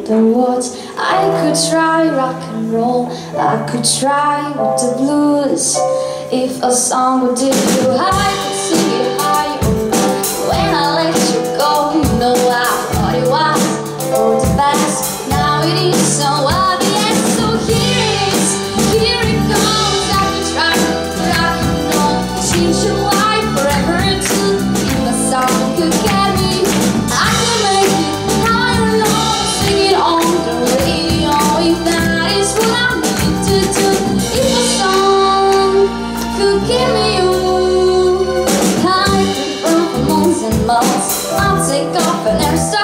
the words. I could try rock and roll, I could try with the blues. If a song would do you, I could sing it high. When I let you go, you know I thought it was for the best. Now it is so obvious. So here it goes. I could try rock and roll, change your life forever too. If a song could get me, I could make it high and low, sing it on the radio. If that is what I need to do. If a song could give me you, I could run for months and months. I'll take off and there's